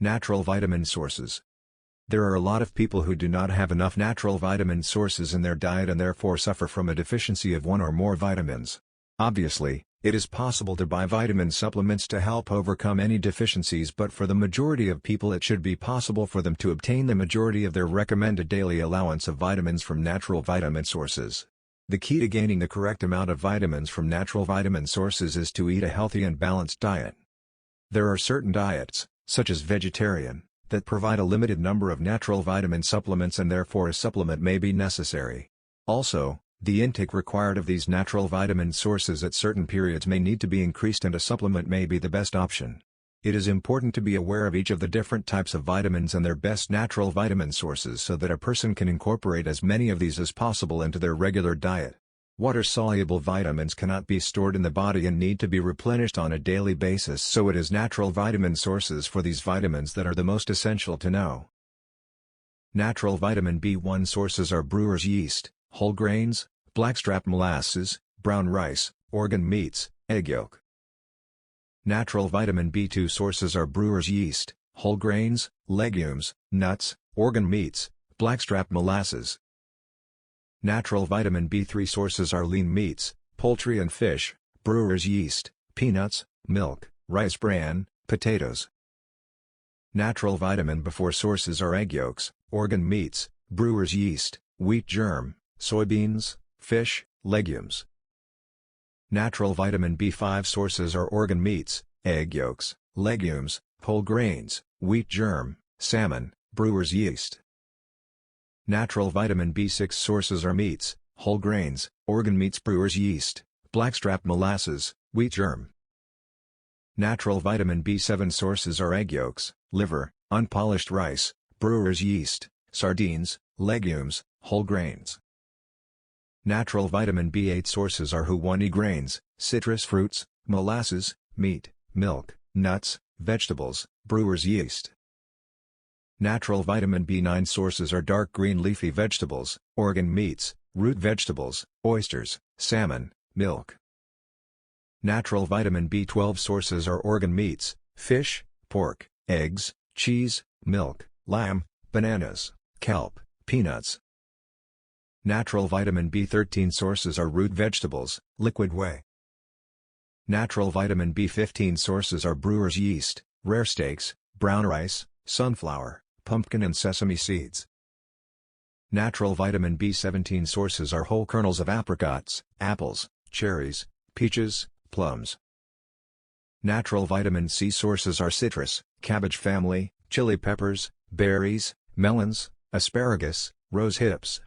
Natural vitamin sources. There are a lot of people who do not have enough natural vitamin sources in their diet and therefore suffer from a deficiency of one or more vitamins. Obviously, it is possible to buy vitamin supplements to help overcome any deficiencies, but for the majority of people it should be possible for them to obtain the majority of their recommended daily allowance of vitamins from natural vitamin sources. The key to gaining the correct amount of vitamins from natural vitamin sources is to eat a healthy and balanced diet. There are certain diets, such as vegetarian, that provide a limited number of natural vitamin supplements and therefore a supplement may be necessary. Also, the intake required of these natural vitamin sources at certain periods may need to be increased and a supplement may be the best option. It is important to be aware of each of the different types of vitamins and their best natural vitamin sources so that a person can incorporate as many of these as possible into their regular diet. Water-soluble vitamins cannot be stored in the body and need to be replenished on a daily basis, so it is natural vitamin sources for these vitamins that are the most essential to know. Natural vitamin B1 sources are brewer's yeast, whole grains, blackstrap molasses, brown rice, organ meats, egg yolk. Natural vitamin B2 sources are brewer's yeast, whole grains, legumes, nuts, organ meats, blackstrap molasses. Natural vitamin B3 sources are lean meats, poultry and fish, brewer's yeast, peanuts, milk, rice bran, potatoes. Natural vitamin B4 sources are egg yolks, organ meats, brewer's yeast, wheat germ, soybeans, fish, legumes. Natural vitamin B5 sources are organ meats, egg yolks, legumes, whole grains, wheat germ, salmon, brewer's yeast. Natural vitamin B6 sources are meats, whole grains, organ meats, brewer's yeast, blackstrap molasses, wheat germ. Natural vitamin B7 sources are egg yolks, liver, unpolished rice, brewer's yeast, sardines, legumes, whole grains. Natural vitamin B8 sources are whole grains, citrus fruits, molasses, meat, milk, nuts, vegetables, brewer's yeast. Natural vitamin B9 sources are dark green leafy vegetables, organ meats, root vegetables, oysters, salmon, milk. Natural vitamin B12 sources are organ meats, fish, pork, eggs, cheese, milk, lamb, bananas, kelp, peanuts. Natural vitamin B13 sources are root vegetables, liquid whey. Natural vitamin B15 sources are brewer's yeast, rare steaks, brown rice, sunflower, pumpkin and sesame seeds. Natural vitamin B17 sources are whole kernels of apricots, apples, cherries, peaches, plums. Natural vitamin C sources are citrus, cabbage family, chili peppers, berries, melons, asparagus, rose hips,